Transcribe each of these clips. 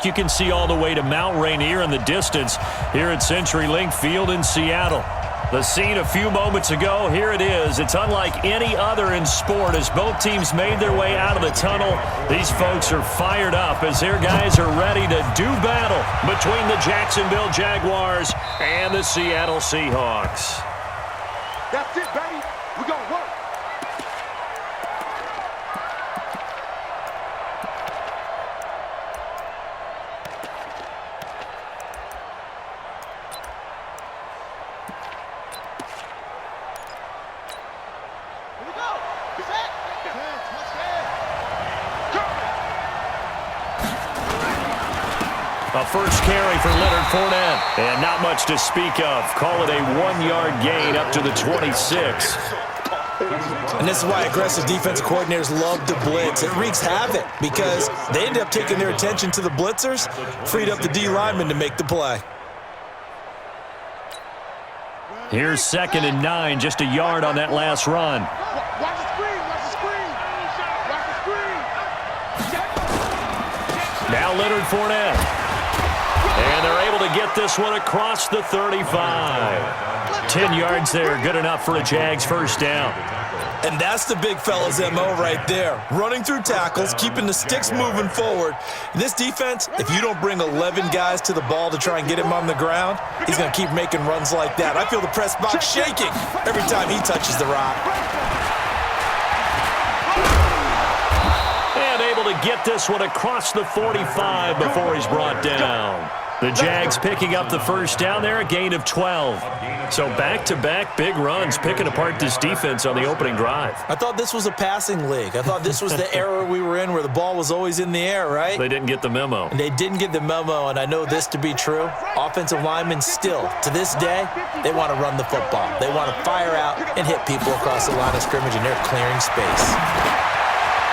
you can see all the way to Mount Rainier in the distance here at CenturyLink Field in Seattle. The scene a few moments ago, here it is. It's unlike any other in sport as both teams made their way out of the tunnel. These folks are fired up as their guys are ready to do battle between the Jacksonville Jaguars and the Seattle Seahawks. That's it, baby. We're going to work. A first carry for Leonard Fournette. And not much to speak of. Call it a 1-yard gain up to the 26. And this is why aggressive defensive coordinators love to blitz. It wreaks havoc because they end up taking their attention to the blitzers, freed up the D lineman to make the play. Here's 2nd and 9, just a yard on that last run. Watch the screen. Watch the screen. Watch the screen. Now Leonard Fournette. And they're able to get this one across the 35. 10 yards there, good enough for a Jags first down. And that's the big fella's MO right there. Running through tackles, keeping the sticks moving forward. This defense, if you don't bring 11 guys to the ball to try and get him on the ground, he's going to keep making runs like that. I feel the press box shaking every time he touches the rock. And able to get this one across the 45 before he's brought down. The Jags picking up the first down there, a gain of 12. So back-to-back big runs, picking apart this defense on the opening drive. I thought this was a passing league. I thought this was the era we were in where the ball was always in the air, right? They didn't get the memo. And they didn't get the memo, and I know this to be true. Offensive linemen still, to this day, they want to run the football. They want to fire out and hit people across the line of scrimmage, and they're clearing space.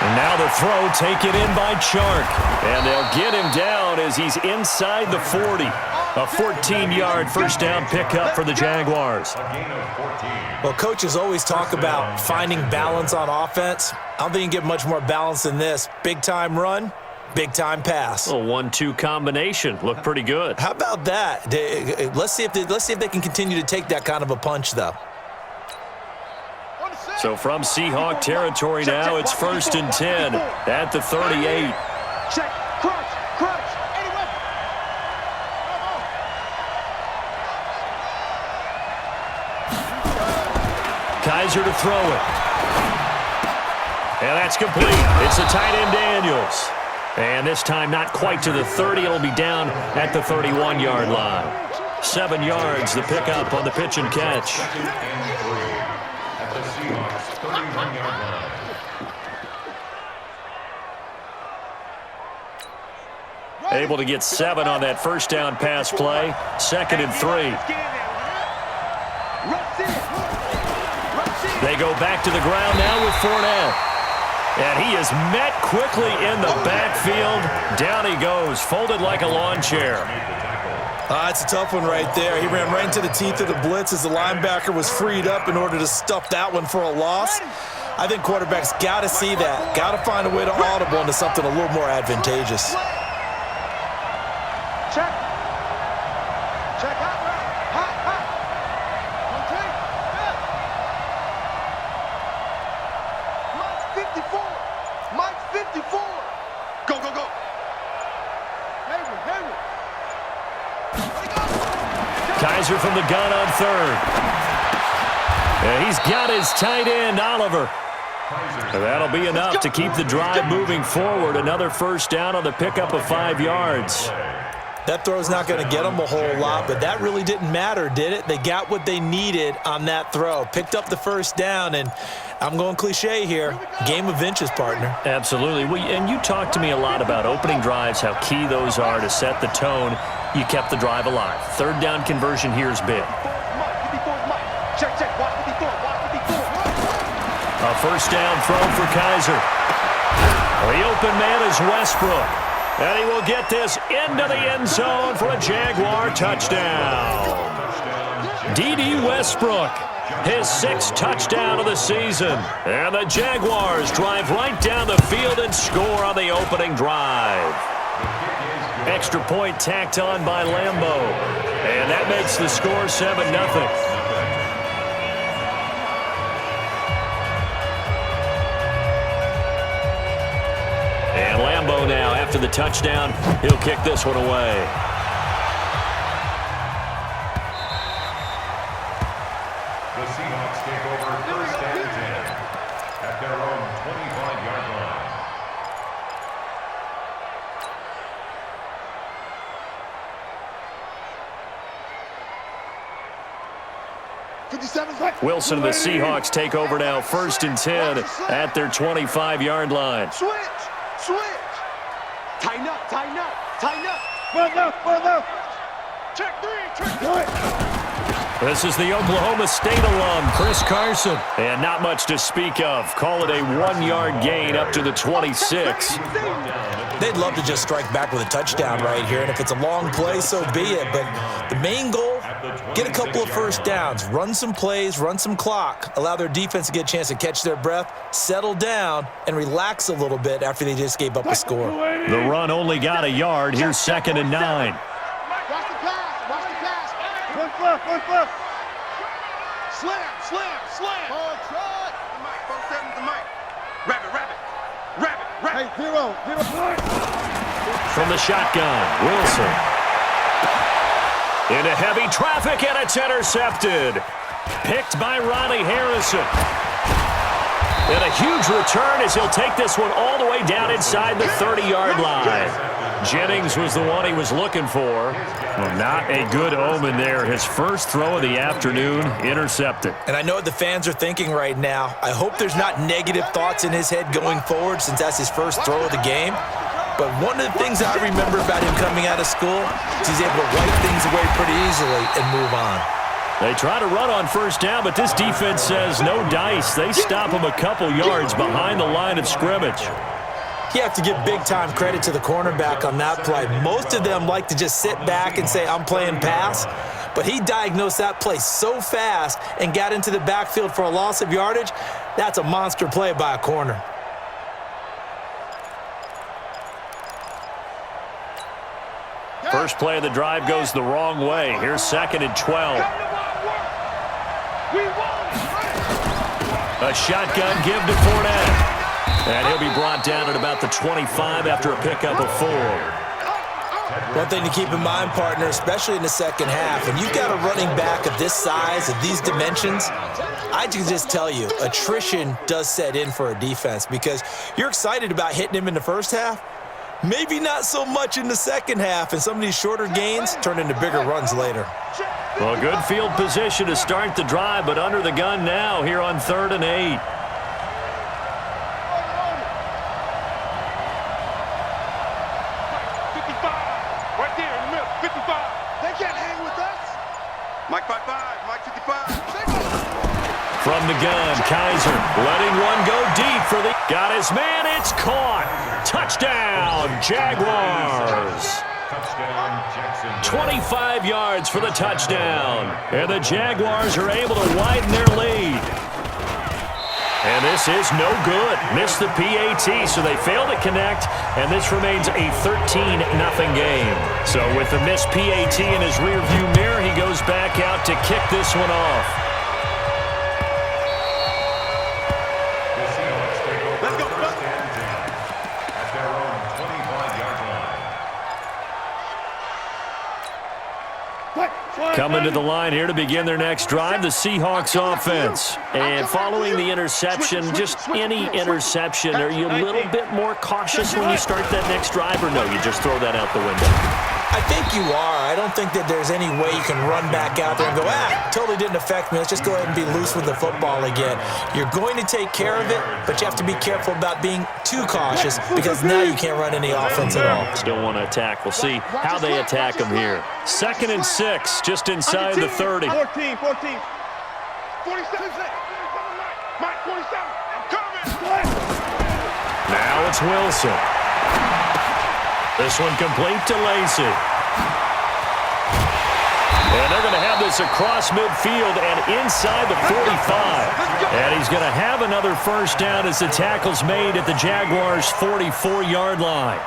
And now the throw taken in by Chark. And they'll get him down as he's inside the 40. A 14-yard first down pickup for the Jaguars. Well, coaches always talk about finding balance on offense. I don't think you can get much more balance than this. Big-time run, big-time pass. A 1-2 combination. Looked pretty good. How about that? Let's see if they can continue to take that kind of a punch, though. So from Seahawk territory now, it's 1st and 10 at the 38. Check. Crunch. Anyway. Kaiser to throw it. And that's complete. It's the tight end Daniels. And this time not quite to the 30. It'll be down at the 31-yard line. 7 yards, the pickup on the pitch and catch. Able to get 7 on that first down pass play. 2nd and 3. They go back to the ground now with Fournette. And he is met quickly in the backfield. Down he goes, folded like a lawn chair. It's a tough one right there. He ran right into the teeth of the blitz as the linebacker was freed up in order to stuff that one for a loss. I think quarterbacks got to see that. Got to find a way to audible into something a little more advantageous. Check. Check out. Hot. Take. Mike's 54. Go. Henry. Kaiser from the gun on 3rd. And he's got his tight end, Oliver. And that'll be enough to keep the drive moving forward. Another first down on the pickup of 5 yards. That throw's not going to get them a whole lot, but that really didn't matter, did it? They got what they needed on that throw. Picked up the first down, and I'm going cliche here. Game of inches, partner. Absolutely. And you talked to me a lot about opening drives, how key those are to set the tone. You kept the drive alive. 3rd down conversion here is big. Check. Watch 54. A first down throw for Kaiser. The open man is Westbrook. And he will get this into the end zone for a Jaguar touchdown. D.D. Westbrook, his 6th touchdown of the season. And the Jaguars drive right down the field and score on the opening drive. Extra point tacked on by Lambeau. And that makes the score 7-0. And Lambeau now, after the touchdown, he'll kick this one away. The Seahawks take over first and 10 at their own 25-yard line. 57 seconds. Wilson and the Seahawks take over now, first and 10 at their 25-yard line. Switch. Tighten up. One left. Check three. This is the Oklahoma State alum, Chris Carson. And not much to speak of. Call it a 1-yard gain up to the 26. They'd love to just strike back with a touchdown right here, and if it's a long play, so be it. But the main goal, get a couple of first downs, run some plays, run some clock, allow their defense to get a chance to catch their breath, settle down, and relax a little bit after they just gave up a score. The run only got a yard. Here's 2nd and 9. Watch the pass. One left. Slam. Hard shot. The mic. 4-7 the mic. Rabbit. Hey, zero point. From the shotgun, Wilson. Into heavy traffic, and it's intercepted. Picked by Ronnie Harrison. And a huge return as he'll take this one all the way down inside the 30-yard line. Jennings was the one he was looking for. Well, not a good omen there. His first throw of the afternoon intercepted. And I know what the fans are thinking right now. I hope there's not negative thoughts in his head going forward since that's his first throw of the game. But one of the things I remember about him coming out of school is he's able to wipe things away pretty easily and move on. They try to run on first down, but this defense says no dice. They stop him a couple yards behind the line of scrimmage. You have to give big-time credit to the cornerback on that play. Most of them like to just sit back and say, I'm playing pass. But he diagnosed that play so fast and got into the backfield for a loss of yardage. That's a monster play by a corner. First play of the drive goes the wrong way. Here's 2nd and 12. A shotgun give to Fournette. And he'll be brought down at about the 25 after a pickup of 4. One thing to keep in mind, partner, especially in the second half, when you've got a running back of this size, of these dimensions, I can just tell you, attrition does set in for a defense because you're excited about hitting him in the first half. Maybe not so much in the second half, and some of these shorter gains turn into bigger runs later. Well, good field position to start the drive, but under the gun now here on 3rd and 8. Mike 55, Mike 55. From the gun, Kaiser letting one go deep for the... Got his man, it's caught. Touchdown, Jaguars. 25 yards for the touchdown. And the Jaguars are able to widen their lead. And this is no good. Missed the PAT, so they fail to connect, and this remains a 13-0 game. So with the missed PAT in his rearview mirror, he goes back out to kick this one off. Let's go, first and 10 at their own 25-yard line. Coming to the line here to begin their next drive, the Seahawks offense. And following the interception, just any interception, are you a little bit more cautious when you start that next drive, or no, you just throw that out the window? I think you are. I don't think that there's any way you can run back out there and go, totally didn't affect me. Let's just go ahead and be loose with the football again. You're going to take care of it, but you have to be careful about being too cautious because now you can't run any offense at all. Still want to attack. We'll see how they attack them here. 2nd and 6, just inside the 30. 14. 47. Mike 47. I'm coming. Now it's Wilson. This one complete to Lacey. And they're going to have this across midfield and inside the 45. And he's going to have another first down as the tackle's made at the Jaguars' 44-yard line.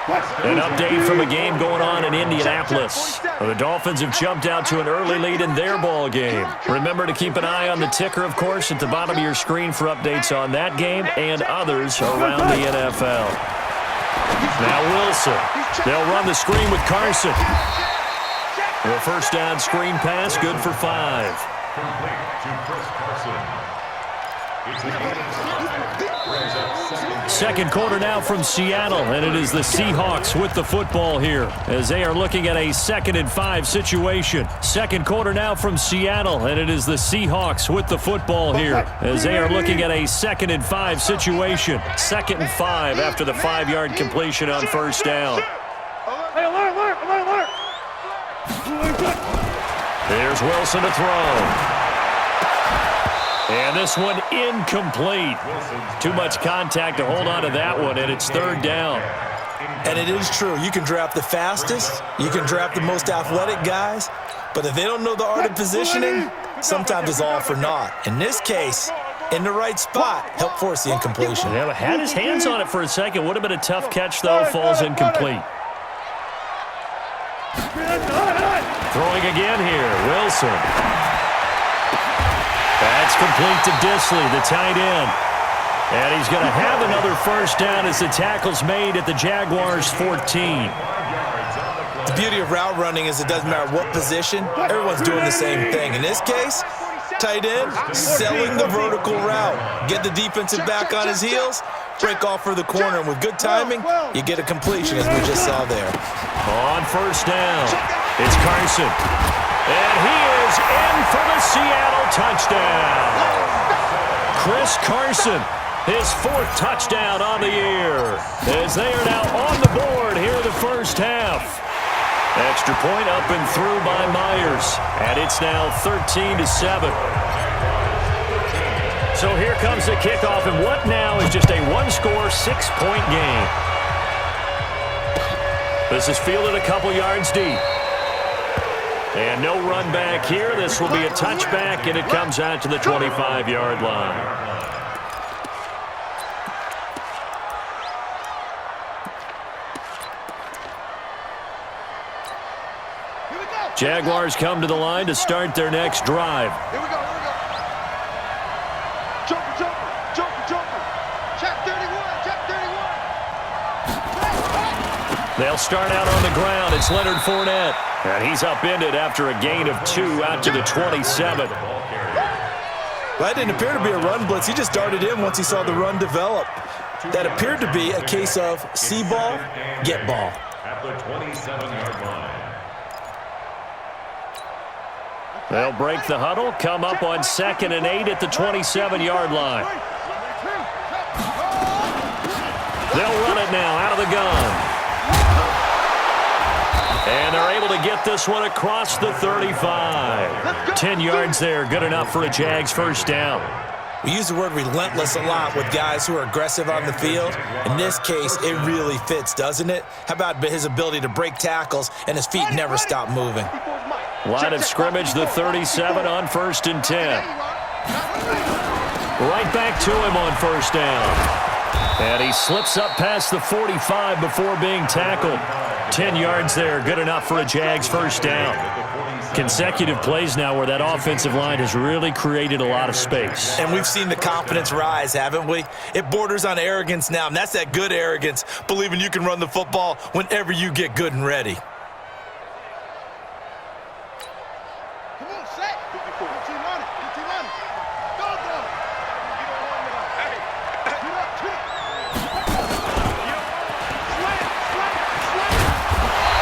An update from a game going on in Indianapolis. The Dolphins have jumped out to an early lead in their ball game. Remember to keep an eye on the ticker, of course, at the bottom of your screen for updates on that game and others around the NFL. Now Wilson. They'll run the screen with Carson. The first down screen pass, good for 5. Complete to Chris Carson. It's a gain of 5. Brings up Second quarter now from Seattle, and it is the Seahawks with the football here as they are looking at a 2nd and 5 situation. Second quarter now from Seattle, and it is the Seahawks with the football here as they are looking at a 2nd and 5 situation. 2nd and 5 after the 5-yard completion on first down. Hey, alert! There's Wilson to throw. And this one incomplete. Too much contact to hold on to that one, and it's 3rd down. And it is true. You can draft the fastest. You can draft the most athletic guys. But if they don't know the art of positioning, sometimes it's all for naught. In this case, in the right spot, help force the incompletion. Yeah, had his hands on it for a second. Would have been a tough catch, though. Falls incomplete. Throwing again here. Wilson. That's complete to Disley, the tight end. And he's going to have another first down as the tackle's made at the Jaguars' 14. The beauty of route running is it doesn't matter what position. Everyone's doing the same thing. In this case, tight end, selling the vertical route. Get the defensive back on his heels, break off for the corner. And with good timing, you get a completion, as we just saw there. On first down, it's Carson. And he is in for the Seattle touchdown. Chris Carson, his 4th touchdown on the year, as they are now on the board here in the first half. Extra point up and through by Myers, and it's now 13-7. So here comes the kickoff, and what now is just a 1-score, 6-point game. This is fielded a couple yards deep. And no run back here. This will be a touchback, and it comes out to the 25-yard line. Jaguars come to the line to start their next drive. Here we go. Joker. Check 31. They'll start out on the ground. It's Leonard Fournette. And he's upended after a gain of 2 out to the 27. That didn't appear to be a run blitz. He just darted in once he saw the run develop. That appeared to be a case of see ball, get ball. at the 27-yard line. They'll break the huddle, come up on 2nd and 8 at the 27-yard line. They'll run it now out of the gun. And they're able to get this one across the 35. 10 yards there, good enough for a Jags first down. We use the word relentless a lot with guys who are aggressive on the field. In this case, it really fits, doesn't it? How about his ability to break tackles and his feet never stop moving? Line of scrimmage, the 37 on 1st and 10. Right back to him on first down. And he slips up past the 45 before being tackled. 10 yards there, good enough for a Jags first down. Consecutive plays now where that offensive line has really created a lot of space. And we've seen the confidence rise, haven't we? It borders on arrogance now, and that's that good arrogance, believing you can run the football whenever you get good and ready. Come on, set. Get your money. Go.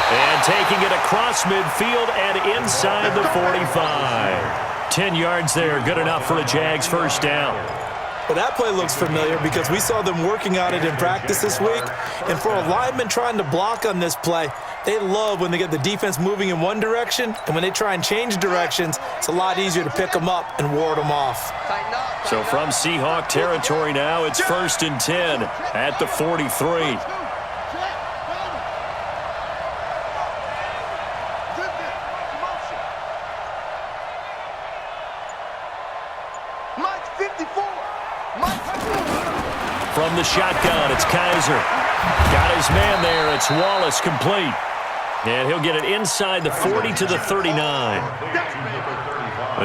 And taking it across midfield and inside the 45. 10 yards there, good enough for a Jags first down. Well, that play looks familiar because we saw them working on it in practice this week. And for a lineman trying to block on this play, they love when they get the defense moving in one direction, and when they try and change directions, it's a lot easier to pick them up and ward them off. So from Seahawk territory now, it's 1st and 10 at the 43. From the shotgun, it's Kaiser. Got his man there. It's Wallace complete. And he'll get it inside the 40 to the 39.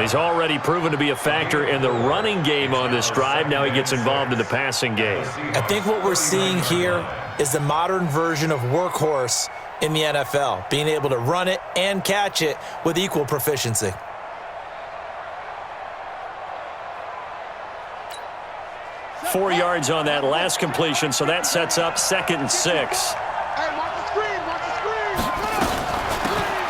He's already proven to be a factor in the running game on this drive. Now he gets involved in the passing game. I think what we're seeing here is the modern version of workhorse in the NFL, being able to run it and catch it with equal proficiency. Four yards on that last completion, so that sets up 2nd and 6. Hey, watch the screen, watch the screen.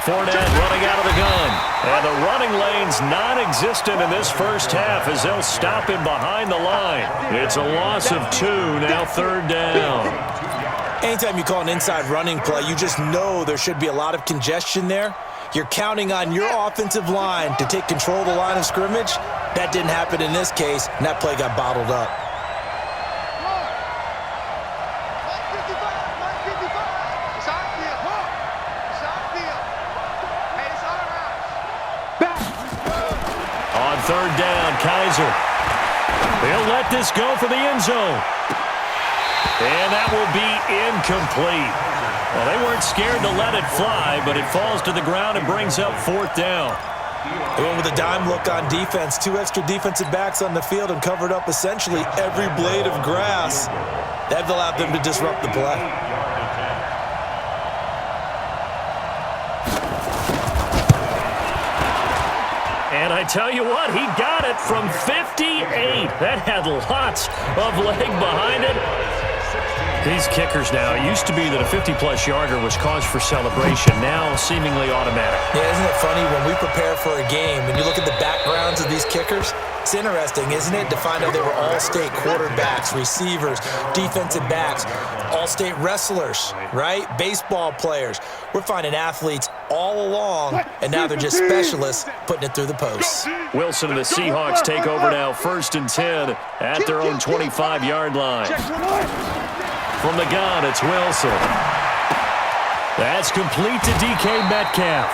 Fournette running out of the gun. And the running lane's non-existent in this first half as they'll stop him behind the line. It's a loss of 2, now 3rd down. Anytime you call an inside running play, you just know there should be a lot of congestion there. You're counting on your offensive line to take control of the line of scrimmage. That didn't happen in this case, and that play got bottled up. On 3rd down, Kaiser. He'll let this go for the end zone. And that will be incomplete. Well, they weren't scared to let it fly, but it falls to the ground and brings up 4th down. They went with a dime look on defense. 2 extra defensive backs on the field and covered up essentially every blade of grass. That allowed them to disrupt the play. And I tell you what, he got it from 58. That had lots of leg behind it. These kickers now, it used to be that a 50-plus yarder was cause for celebration, now seemingly automatic. Yeah, isn't it funny when we prepare for a game, when you look at the backgrounds of these kickers, it's interesting, isn't it, to find out they were all-state quarterbacks, receivers, defensive backs, all-state wrestlers, right? Baseball players. We're finding athletes all along, and now they're just specialists putting it through the posts. Wilson and the Seahawks take over now, 1st and 10 at their own 25-yard line. From the gun, it's Wilson. That's complete to DK Metcalf.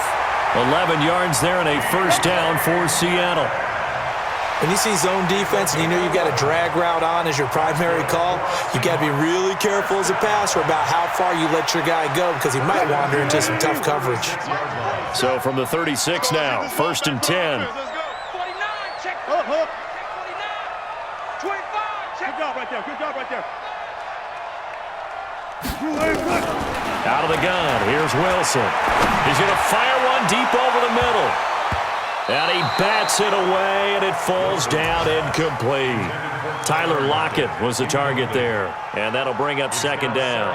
11 yards there and a 1st down for Seattle. When you see zone defense and you know you've got a drag route on as your primary call, you've got to be really careful as a passer about how far you let your guy go because he might wander into some tough coverage. So from the 36 now, 1st and 10. Let's go. 49, check. 49. 25, check. Good job right there. Good job right there. Out of the gun, here's Wilson. He's going to fire one deep over the middle. And he bats it away, and it falls down incomplete. Tyler Lockett was the target there, and that'll bring up 2nd down.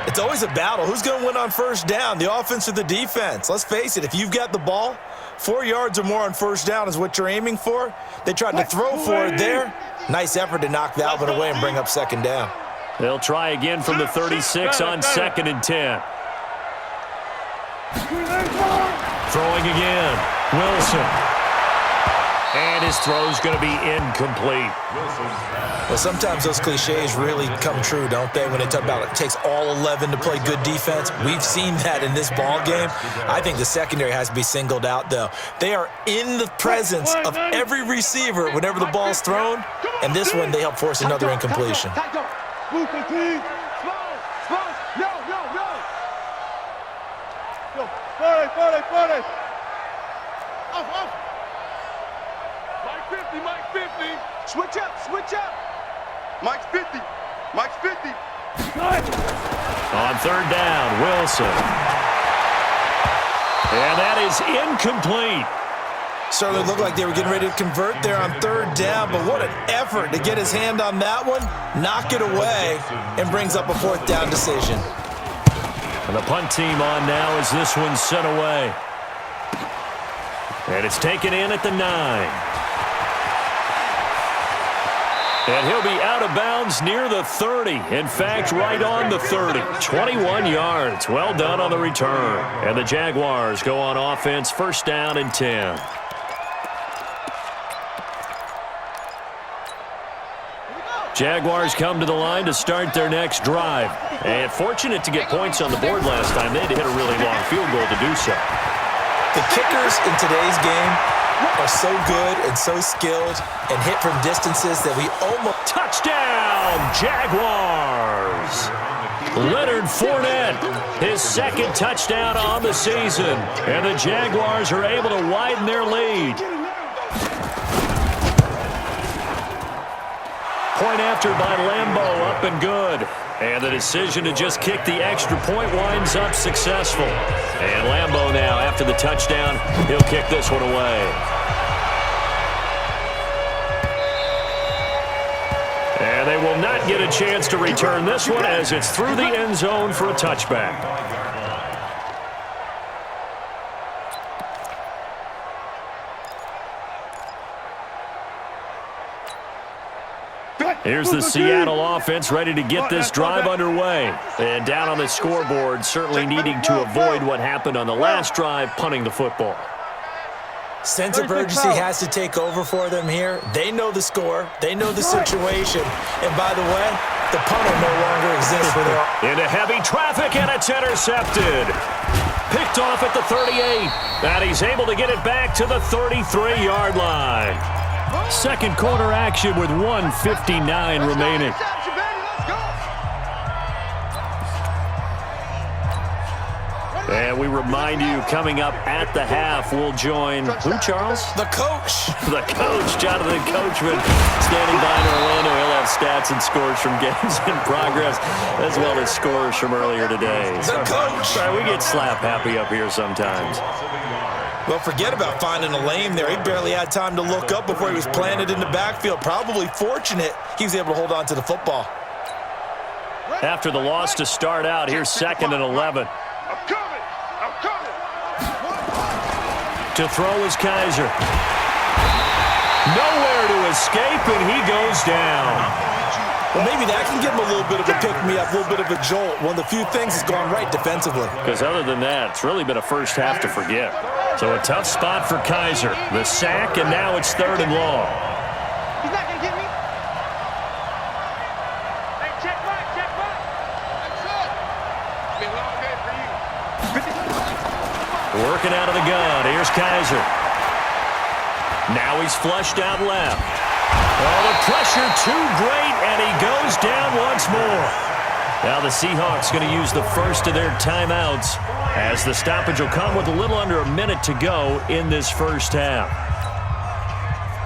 It's always a battle. Who's going to win on 1st down, the offense or the defense? Let's face it, if you've got the ball, 4 yards or more on 1st down is what you're aiming for. They tried to throw for it there. Nice effort to knock that one away and bring up 2nd down. They'll try again from the 36 on 2nd and 10. Throwing again, Wilson. And his throw's going to be incomplete. Well, sometimes those cliches really come true, don't they, when they talk about it takes all 11 to play good defense. We've seen that in this ball game. I think the secondary has to be singled out, though. They are in the presence of every receiver whenever the ball's thrown, and this one they help force another incompletion. Move the team. Slow. Yo. Yo, 40. Off. Mike 50. Switch up. Mike's 50. On 3rd down, Wilson. And that is incomplete. Certainly looked like they were getting ready to convert there on 3rd down, but what an effort to get his hand on that one, knock it away, and brings up a 4th down decision. And the punt team on now as this one's sent away. And it's taken in at the 9. And he'll be out of bounds near the 30. In fact, right on the 30. 21 yards. Well done on the return. And the Jaguars go on offense, 1st down and 10. Jaguars come to the line to start their next drive. And fortunate to get points on the board last time. They had to hit a really long field goal to do so. The kickers in today's game are so good and so skilled and hit from distances that we almost... Touchdown, Jaguars! Leonard Fournette, his second touchdown on the season. And the Jaguars are able to widen their lead. Point after by Lambeau, up and good. And the decision to just kick the extra point winds up successful. And Lambeau now, after the touchdown, he'll kick this one away. And they will not get a chance to return this one as it's through the end zone for a touchback. Here's the Seattle offense ready to get this drive underway. And down on the scoreboard, certainly needing to avoid what happened on the last drive, punting the football. Sense of urgency has to take over for them here. They know the score. They know the situation. And by the way, the punter no longer exists for them. Into heavy traffic, and it's intercepted. Picked off at the 38. And he's able to get it back to the 33-yard line. Second quarter action with 1:59 remaining. And we remind you, coming up at the half, we'll join who, Charles? The coach. The coach, Jonathan Coachman, standing by in Orlando. He'll have stats and scores from games in progress, as well as scores from earlier today. The coach. Sorry, we get slap happy up here sometimes. Well, forget about finding a lane there. He barely had time to look up before he was planted in the backfield. Probably fortunate he was able to hold on to the football. After the loss to start out, here's 2nd and 11. To throw is Kaiser. Nowhere to escape, and he goes down. Well, maybe that can give him a little bit of a pick-me-up, a little bit of a jolt. One of the few things that's gone right defensively. Because other than that, it's really been a first half to forget. So a tough spot for Kaiser. The sack, and now it's 3rd and long. He's not going to get me. Hey, check back, check back. That's it. It's been a long day for you. Working out of the gun. Here's Kaiser. Now he's flushed out left. Oh, the pressure too great, and he goes down once more. Now the Seahawks going to use the first of their timeouts as the stoppage will come with a little under a minute to go in this first half.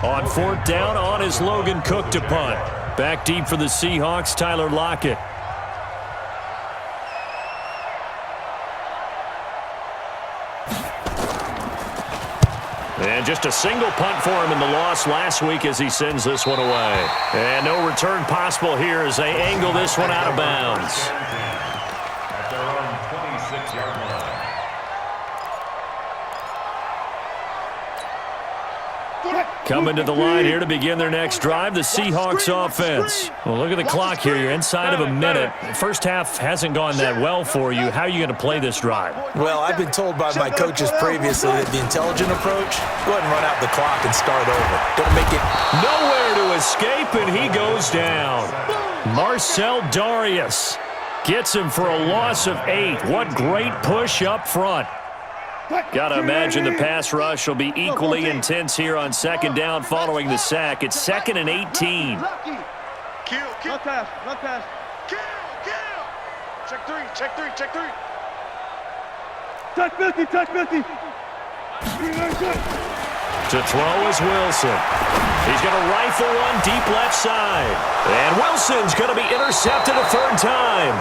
On 4th down, on is Logan Cook to punt. Back deep for the Seahawks, Tyler Lockett. And just a single punt for him in the loss last week as he sends this one away. And no return possible here as they angle this one out of bounds. At their own 26-yard line. Coming to the line here to begin their next drive, the Seahawks offense. Well, look at the clock here. You're inside of a minute. First half hasn't gone that well for you. How are you going to play this drive? Well, I've been told by my coaches previously that the intelligent approach, go ahead and run out the clock and start over. Don't make it. Nowhere to escape, and he goes down. Marcel Darius gets him for a loss of 8. What great push up front. Got to imagine the pass rush will be equally intense here on 2nd down following the sack. It's 2nd and 18. Kill. Run pass. Kill. Check three. Touch 50. To throw is Wilson. He's going to rifle one deep left side. And Wilson's going to be intercepted a 3rd time.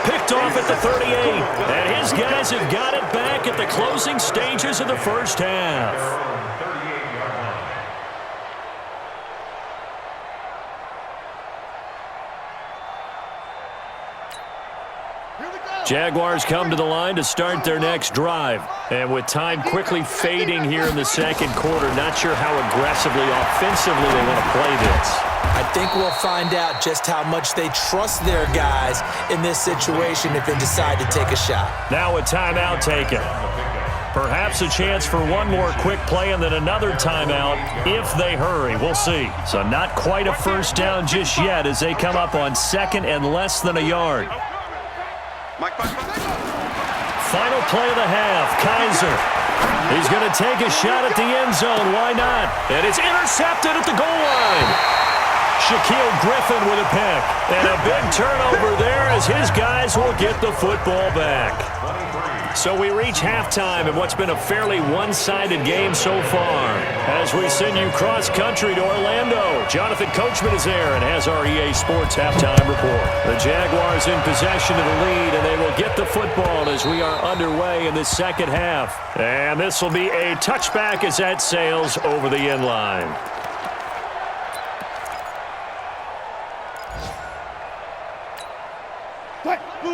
Picked off at the 38. And his guys have got it back at the closing stages of the first half. Jaguars come to the line to start their next drive. And with time quickly fading here in the 2nd quarter, not sure how aggressively, offensively they want to play this. I think we'll find out just how much they trust their guys in this situation if they decide to take a shot. Now a timeout taken. Perhaps a chance for one more quick play and then another timeout if they hurry. We'll see. So not quite a first down just yet as they come up on 2nd and less than a yard. Final play of the half, Kaiser. He's going to take a shot at the end zone. Why not? And it's intercepted at the goal line. Shaquille Griffin with a pick. And a big turnover there as his guys will get the football back. So we reach halftime in what's been a fairly one-sided game so far. As we send you cross-country to Orlando, Jonathan Coachman is there and has our EA Sports halftime report. The Jaguars in possession of the lead, and they will get the football as we are underway in the second half. And this will be a touchback as that sails over the end line.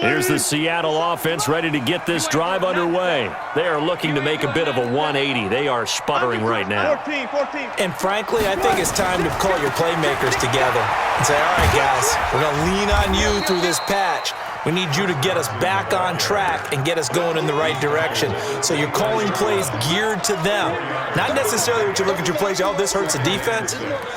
Here's the Seattle offense ready to get this drive underway. They are looking to make a bit of a 180. They are sputtering right now. 14. And frankly, I think it's time to call your playmakers together and say, all right, guys, we're going to lean on you through this patch. We need you to get us back on track and get us going in the right direction. So you're calling plays geared to them. Not necessarily what you look at your plays, oh, this hurts the defense.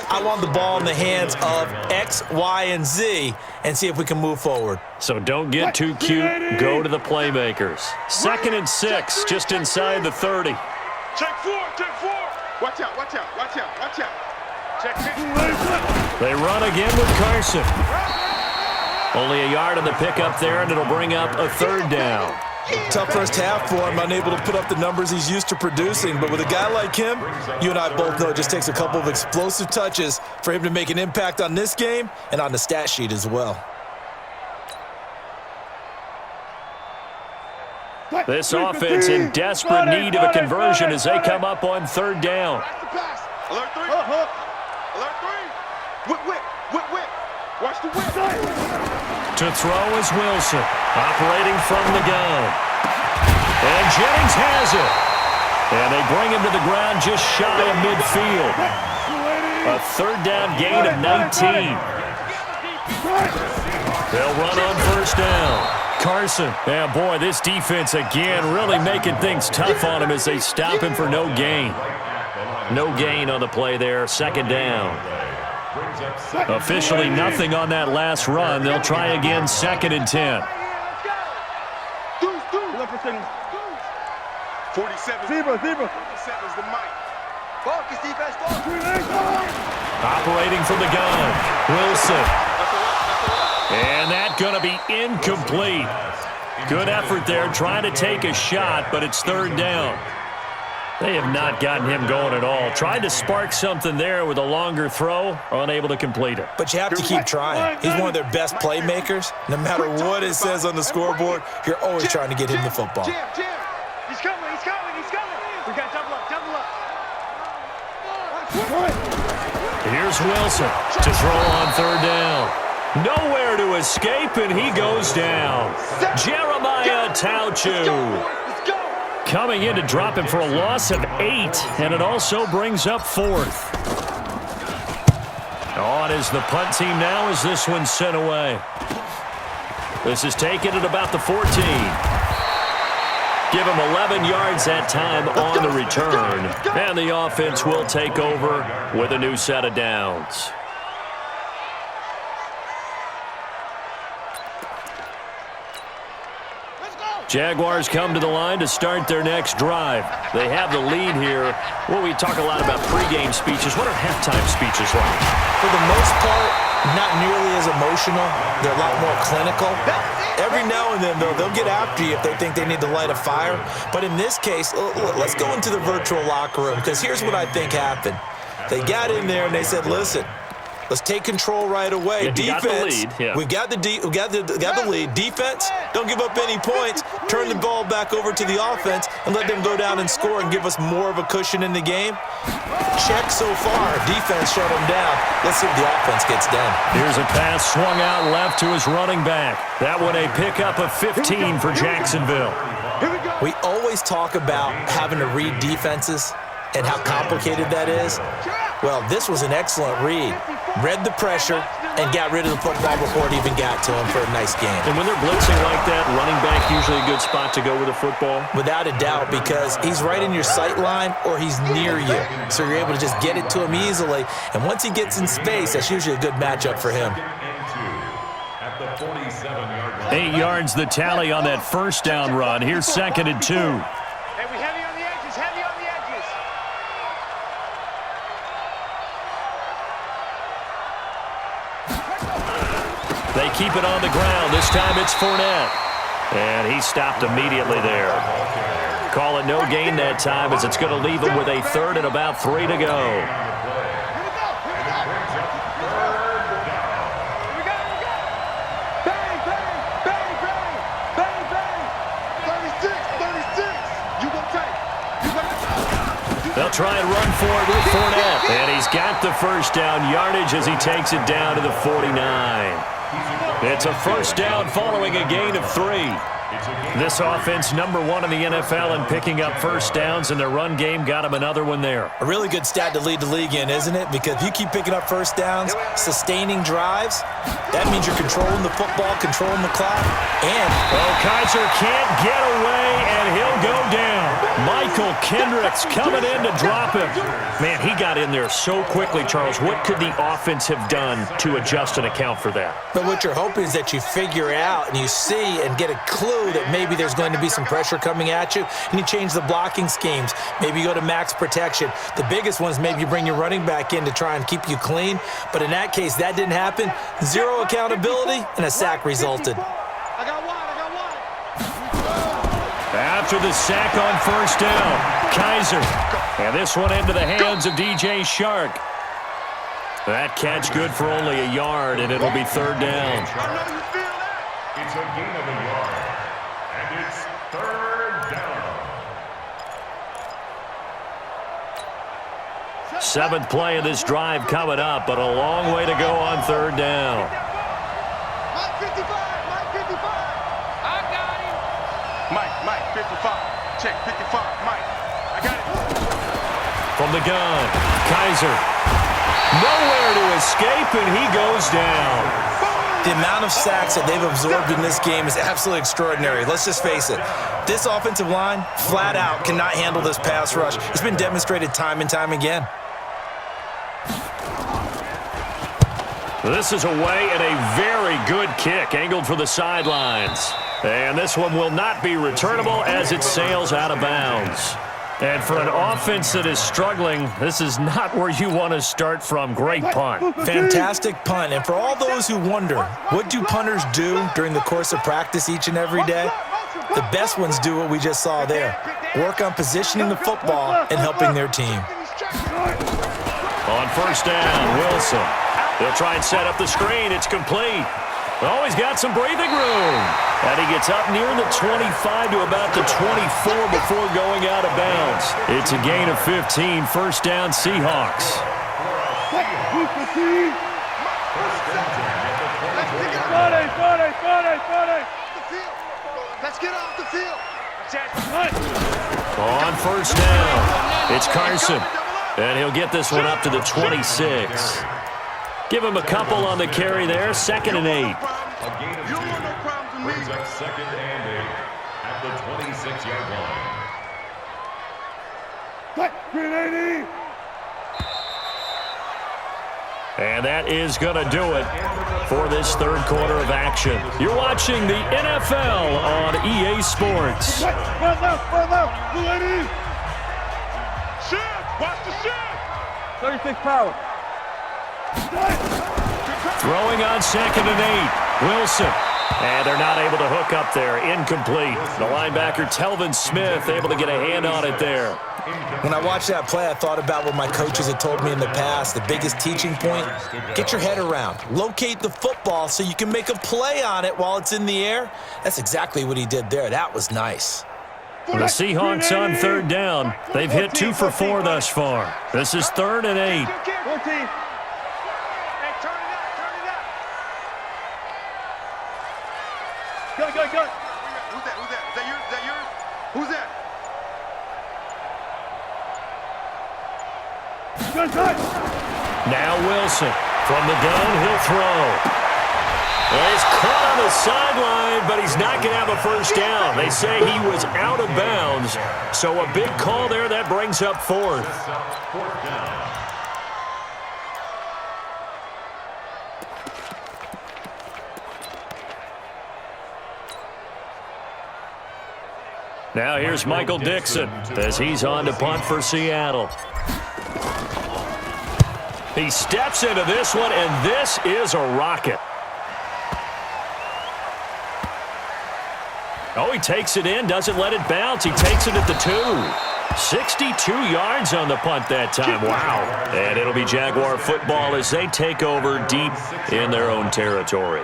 I want the ball in the hands of X, Y, and Z and see if we can move forward. So don't get too cute. Go to the playmakers. 2nd and 6, just inside the 30. Check four. Watch out. Check 50. They run again with Carson. Only a yard on the pickup there, and it'll bring up a 3rd down. Tough first half for him, unable to put up the numbers he's used to producing. But with a guy like him, you and I both know it just takes a couple of explosive touches for him to make an impact on this game and on the stat sheet as well. This offense in desperate need of a conversion as they come up on 3rd down. Alert 3. Whip. Watch the whip. To throw is Wilson, operating from the gun. And Jennings has it. And they bring him to the ground just shy of midfield. A 3rd down gain of 19. They'll run on 1st down. Carson. Yeah, boy, this defense again really making things tough on him as they stop him for no gain. No gain on the play there, 2nd down. Officially nothing on that last run. They'll try again, 2nd and 10. 47. Zebra. 47 is the mic. Focus, defense, Operating from the gun, Wilson. And that's going to be incomplete. Good effort there, trying to take a shot, but it's 3rd down. They have not gotten him going at all. Tried to spark something there with a longer throw, unable to complete it. But you have to keep trying. He's one of their best playmakers. No matter what it says on the scoreboard, you're always trying to get him the football. Jam. He's coming. We got double up. Here's Wilson to throw on 3rd down. Nowhere to escape, and he goes down. Jeremiah Tauchu coming in to drop him for a loss of 8, and it also brings up 4th. On is the punt team now as this one's sent away. This is taken at about the 14. Give him 11 yards that time on the return, and the offense will take over with a new set of downs. Jaguars come to the line to start their next drive. They have the lead here. Well, we talk a lot about pregame speeches. What are halftime speeches like? For the most part, not nearly as emotional. They're a lot more clinical. Every now and then, though, they'll get after you if they think they need to light a fire. But in this case, let's go into the virtual locker room, because here's what I think happened. They got in there and they said, listen, let's take control right away. Yeah, Defense, we got the lead. Defense, don't give up any points. Turn the ball back over to the offense and let them go down and score and give us more of a cushion in the game. Check so far. Defense shut them down. Let's see if the offense gets done. Here's a pass swung out left to his running back. That one a pickup of 15 for Jacksonville. We always talk about having to read defenses and how complicated that is. Well, this was an excellent read. Read the pressure and got rid of the football before it even got to him for a nice game. And when they're blitzing like that, running back usually a good spot to go with the football? Without a doubt, because he's right in your sight line or he's near you. So you're able to just get it to him easily. And once he gets in space, that's usually a good matchup for him. 8 yards the tally on that 1st down run. Here's 2nd and 2. Hey, we heavy on the edges. keep it on the ground. This time it's Fournette. And he stopped immediately there. Call it no gain that time as it's going to leave him with a third and about 3 to go. They'll try and run for it with Fournette. And he's got the first down yardage as he takes it down to the 49. It's a first down following a gain of 3. This offense #1 in the NFL in picking up first downs, and their run game got him another one there. A really good stat to lead the league in, isn't it? Because if you keep picking up first downs, sustaining drives, that means you're controlling the football, controlling the clock, and... Oh, Kaiser can't get away, and he'll go down. Michael Kendricks coming in to drop him. Man, he got in there so quickly, Charles. What could the offense have done to adjust and account for that? But what you're hoping is that you figure out and you see and get a clue that maybe there's going to be some pressure coming at you, and you change the blocking schemes. Maybe you go to max protection. The biggest one is maybe you bring your running back in to try and keep you clean. But in that case, that didn't happen. Zero accountability, and a sack resulted. I got one. After the sack on first down, Kaiser. And this one into the hands of DJ Shark. That catch good for only a yard, and it'll be third down. It's a gain of a yard, and it's third down. 7th play of this drive coming up, but a long way to go on third down. Mike 55. I got him. Mike 55. Check 55. Mike. I got it. From the gun, Kaiser. Nowhere to escape, and he goes down. The amount of sacks that they've absorbed in this game is absolutely extraordinary. Let's just face it. This offensive line, flat out, cannot handle this pass rush. It's been demonstrated time and time again. This is away and a very good kick angled for the sidelines. And this one will not be returnable as it sails out of bounds. And for an offense that is struggling, this is not where you want to start from. Great punt. Fantastic punt. And for all those who wonder, what do punters do during the course of practice each and every day? The best ones do what we just saw there. Work on positioning the football and helping their team. On first down, Wilson. They'll try and set up the screen. It's complete. Oh, he's got some breathing room. And he gets up near the 25 to about the 24 before going out of bounds. It's a gain of 15. First down, Seahawks. Let's get off the field. On first down, it's Carson. And he'll get this one up to the 26. Give him a couple on the carry there. 2nd and 8. A gain of 2 brings up 2nd and 8 at the 26-yard line. And that is going to do it for this third quarter of action. You're watching the NFL on EA Sports. Run left, lady. Shift, watch the shift. 36 power. Throwing on 2nd and 8. Wilson. And they're not able to hook up there. Incomplete. The linebacker, Telvin Smith, able to get a hand on it there. When I watched that play, I thought about what my coaches had told me in the past. The biggest teaching point, get your head around. Locate the football so you can make a play on it while it's in the air. That's exactly what he did there. That was nice. The Seahawks on third down. They've hit 2 for 4 thus far. This is 3rd and 8. 14. Go. Who's that? Is that yours? Who's that? Now Wilson. From the gun, he'll throw. Well, he's caught on the sideline, but he's not going to have a first down. They say he was out of bounds. So a big call there. That brings up 4th. Now here's Michael Dixon as he's on to punt for Seattle. He steps into this one, and this is a rocket. Oh, he takes it in, doesn't let it bounce. He takes it at the 2. 62 yards on the punt that time. Wow. And it'll be Jaguar football as they take over deep in their own territory.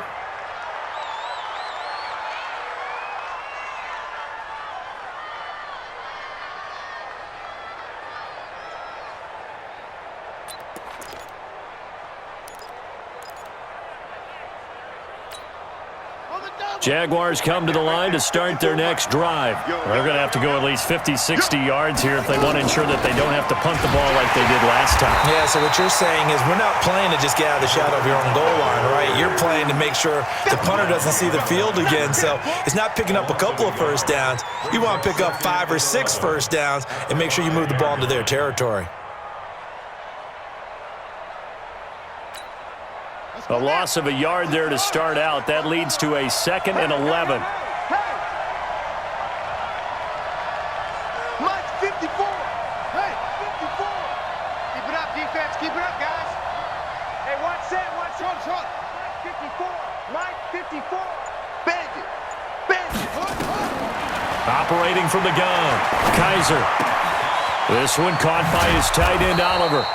Jaguars come to the line to start their next drive. They're going to have to go at least 50, 60 yards here if they want to ensure that they don't have to punt the ball like they did last time. Yeah, so what you're saying is we're not playing to just get out of the shadow of your own goal line, right? You're playing to make sure the punter doesn't see the field again. So it's not picking up a couple of first downs. You want to pick up 5 or 6 first downs and make sure you move the ball into their territory. A loss of a yard there to start out. That leads to a 2nd and 11. Mike 54. Hey, 54. Keep it up, defense. Keep it up, guys. Hey, one set. Mike 54. Mike 54. Bandit. Operating from the gun, Kaiser. This one caught by his tight end, Oliver.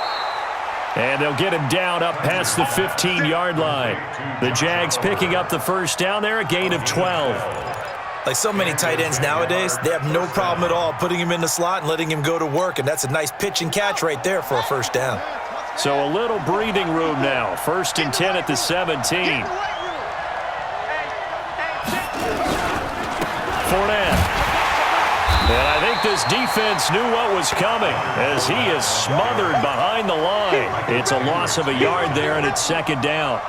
And they'll get him down up past the 15-yard line. The Jags picking up the first down there, a gain of 12. Like so many tight ends nowadays, they have no problem at all putting him in the slot and letting him go to work, and that's a nice pitch and catch right there for a first down. So a little breathing room now. 1st and 10 at the 17. Fournette. And I think this defense knew what was coming as he is smothered behind the line. It's a loss of a yard there, and it's 2nd down.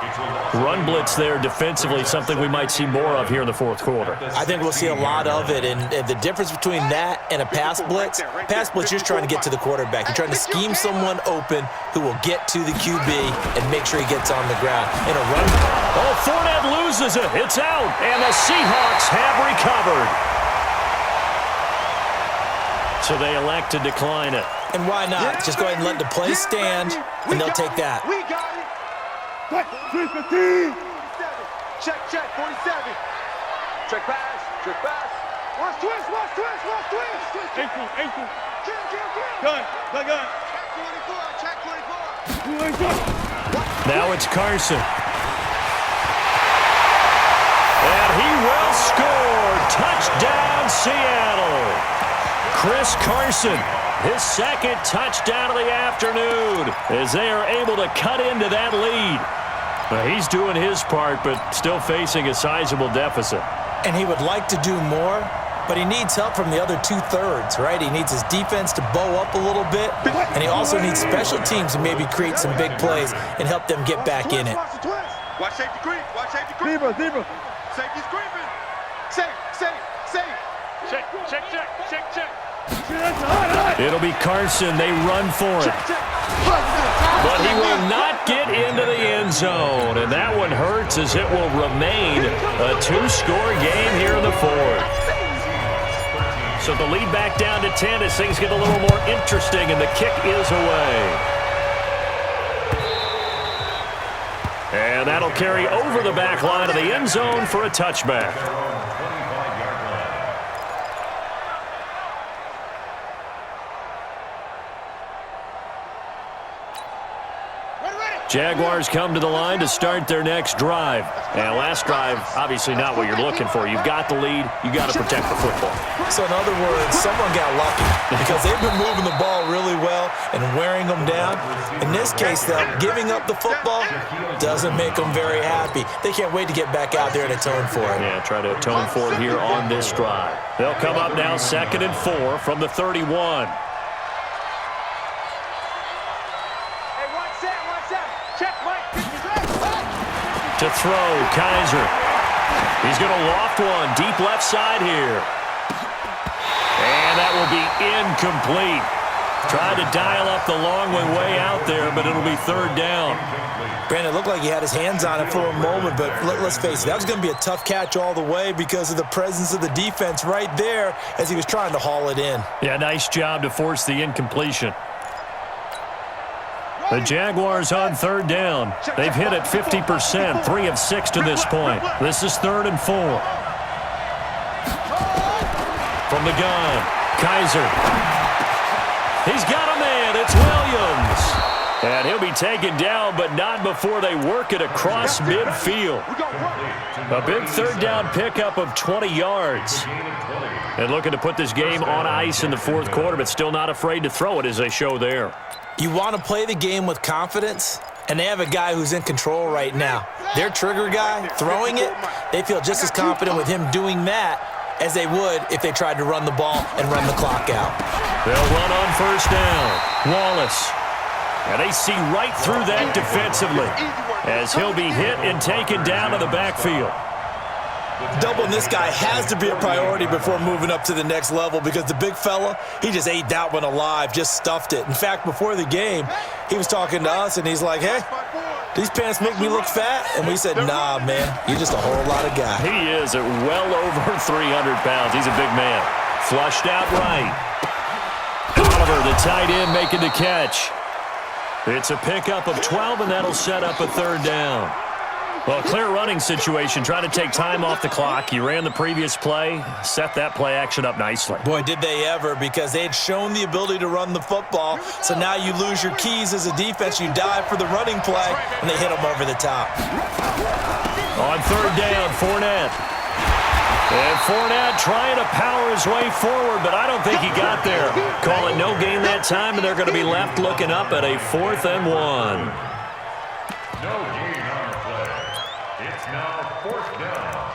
Run blitz there defensively, something we might see more of here in the 4th quarter. I think we'll see a lot of it, and the difference between that and a pass blitz, you're trying to get to the quarterback. You're trying to scheme someone open who will get to the QB and make sure he gets on the ground. In a run. Oh, Fournette loses it. It's out, and the Seahawks have recovered. So they elect to decline it. And why not? Just go ahead and let the play stand, and they'll take that. We got it. 315. Check, 47. Check pass. Watch twist. Ankle. Kill. Gun. Check 24. Now it's Carson. And he will score. Touchdown, Seattle. Chris Carson, his 2nd touchdown of the afternoon as they are able to cut into that lead. Well, he's doing his part, but still facing a sizable deficit. And he would like to do more, but he needs help from the other 2/3, right? He needs his defense to bow up a little bit, and he also needs special teams to maybe create some big plays and help them get back in it. Watch safety creep. Zebra. Safety's creeping. Safe. Check. It'll be Carson. They run for it. But he will not get into the end zone. And that one hurts as it will remain a 2-score game here in the 4th. So the lead back down to 10 as things get a little more interesting, and the kick is away. And that'll carry over the back line of the end zone for a touchback. Jaguars come to the line to start their next drive. And last drive, obviously not what you're looking for. You've got the lead. You got to protect the football. So in other words, someone got lucky because they've been moving the ball really well and wearing them down. In this case, though, giving up the football doesn't make them very happy. They can't wait to get back out there and atone for it. Yeah, try to atone for it here on this drive. They'll come up now 2nd and 4 from the 31. To throw, Kaiser. He's going to loft one deep left side here. And that will be incomplete. Tried to dial up the long way out there, but it'll be 3rd down. Brandon, it looked like he had his hands on it for a moment, but let's face it, that was going to be a tough catch all the way because of the presence of the defense right there as he was trying to haul it in. Yeah, nice job to force the incompletion. The Jaguars on 3rd down. They've hit it 50%, 3 of 6 to this point. This is 3rd and 4. From the gun, Kaiser. He's got a man. It's Williams. And he'll be taken down, but not before they work it across midfield. A big third down pickup of 20 yards. And looking to put this game on ice in the fourth quarter, but still not afraid to throw it as they show there. You want to play the game with confidence, and they have a guy who's in control right now. Their trigger guy, throwing it, they feel just as confident with him doing that as they would if they tried to run the ball and run the clock out. They'll run on first down. Wallace. And they see right through that defensively as he'll be hit and taken down to the backfield. Doubling this guy has to be a priority before moving up to the next level because the big fella, he just ate that one alive, just stuffed it. In fact, before the game, he was talking to us, and he's like, hey, these pants make me look fat. And we said, nah, man, you're just a whole lot of guy. He is at well over 300 pounds. He's a big man. Flushed out right. Oliver, the tight end, making the catch. It's a pickup of 12, and that'll set up a third down. Well, clear running situation, trying to take time off the clock. He ran the previous play, set that play action up nicely. Boy, did they ever, because they had shown the ability to run the football. So now you lose your keys as a defense. You dive for the running play, and they hit them over the top. On third down, Fournette. And Fournette trying to power his way forward, but I don't think he got there. Call it no gain that time, and they're going to be left looking up at a 4th and 1. No gain on the play. It's now 4th down.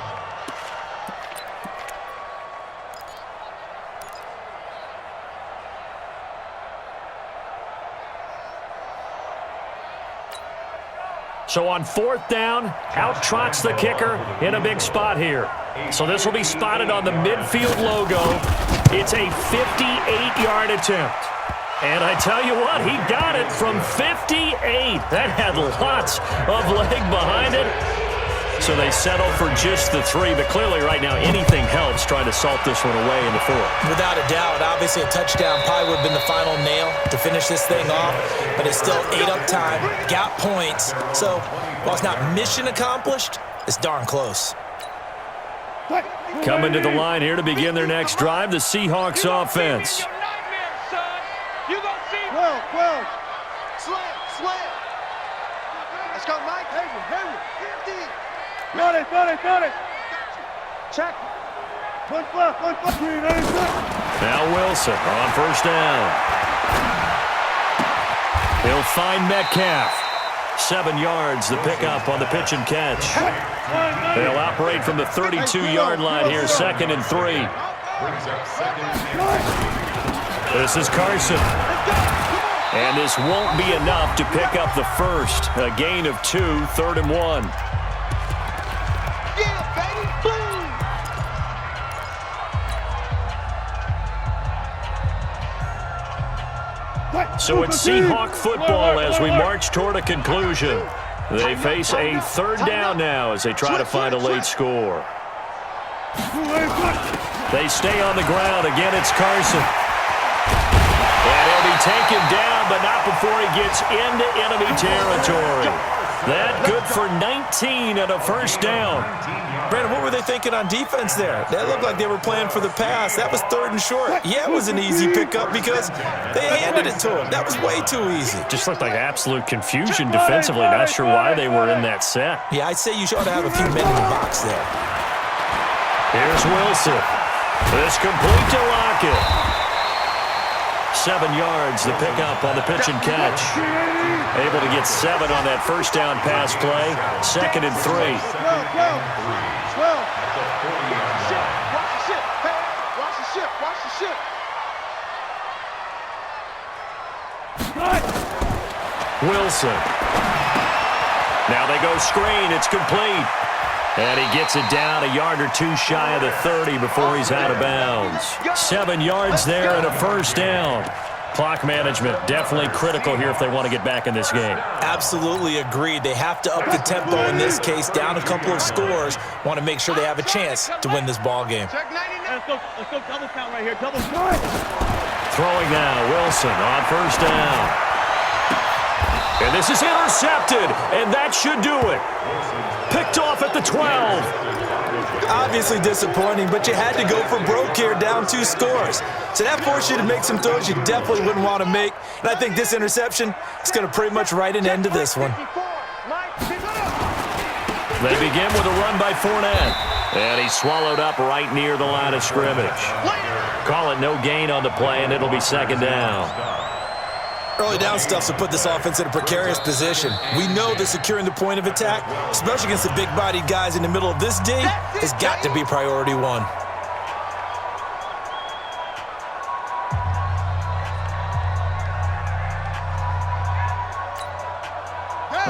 So on 4th down, out trots the kicker in a big spot here. So this will be spotted on the midfield logo. It's a 58-yard attempt. And I tell you what, he got it from 58. That had lots of leg behind it. So they settle for just the 3. But clearly right now, anything helps trying to salt this one away in the 4th. Without a doubt, obviously a touchdown probably would have been the final nail to finish this thing off. But it still ate up time, got points. So while it's not mission accomplished, it's darn close. Coming to the line here to begin their next drive, the Seahawks offense. Well. Slam. Let's go, Mike. Hayward. 50. Got it. Check. One foot. Now Wilson on first down. He'll find Metcalf. 7 yards, the pickup on the pitch and catch. They'll operate from the 32-yard line here, 2nd and 3. This is Carson. And this won't be enough to pick up the first. A gain of 2, 3rd and 1. Yeah, baby. Boom. So it's Seahawk football as we march toward a conclusion. They face a 3rd down now as they try to find a late score. They stay on the ground. Again, it's Carson. And he'll be taken down, but not before he gets into enemy territory. That good for 19 and a first down. Brandon, what were they thinking on defense there? That looked like they were playing for the pass. That was 3rd and short. Yeah, it was an easy pickup because they handed it to him. That was way too easy. Just looked like absolute confusion defensively. Not sure why they were in that set. Yeah, I'd say you should have a few men in the box there. Here's Wilson. This complete to Lockett. 7 yards, the pickup on the pitch and catch. Able to get 7 on that first down pass play. 2nd and 3. Watch the ship. Wilson. Now they go screen. It's complete. And he gets it down a yard or 2 shy of the 30 before he's out of bounds. 7 yards there and a first down. Clock management definitely critical here if they want to get back in this game. Absolutely agreed. They have to up the tempo in this case, down a couple of scores. Want to make sure they have a chance to win this ball game. Let's go double count right here. Double count. Throwing now, Wilson on first down. And this is intercepted, and that should do it. Pick picked off at the 12. Obviously disappointing, but you had to go for broke here, down 2 scores. So that forced you to make some throws you definitely wouldn't want to make. And I think this interception is going to pretty much write an end to this one. They begin with a run by Fournette. And he's swallowed up right near the line of scrimmage. Call it no gain on the play, and it'll be second down. Early down stuff will put this offense in a precarious position. We know that securing the point of attack, especially against the big-bodied guys in the middle of this D, has got to be priority 1.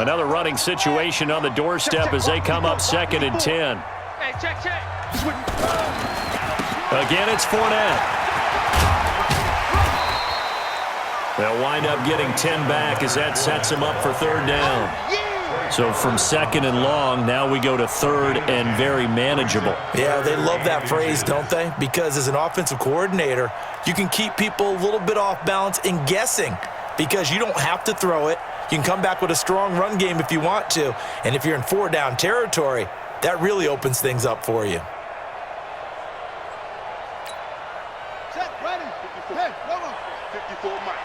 Another running situation on the doorstep as they come up 2nd and 10. Hey, check. Again, it's Fournette. They'll wind up getting 10 back as that sets him up for 3rd down. So from 2nd and long, now we go to 3rd and very manageable. Yeah, they love that phrase, don't they? Because as an offensive coordinator, you can keep people a little bit off balance and guessing because you don't have to throw it. You can come back with a strong run game if you want to. And if you're in 4-down territory, that really opens things up for you. Set, ready. Hey, come on. 54 Mike.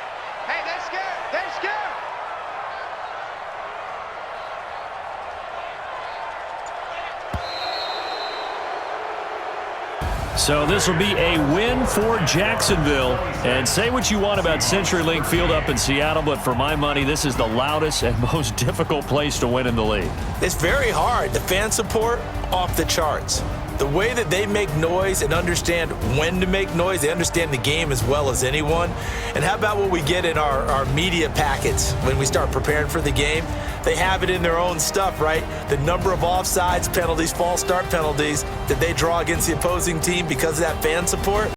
Hey, they're scared. They're scared. So this will be a win for Jacksonville. And say what you want about CenturyLink Field up in Seattle, but for my money, this is the loudest and most difficult place to win in the league. It's very hard. The fan support, off the charts. The way that they make noise and understand when to make noise, they understand the game as well as anyone. And how about what we get in our media packets when we start preparing for the game? They have it in their own stuff, right? The number of offsides penalties, false start penalties that they draw against the opposing team because of that fan support.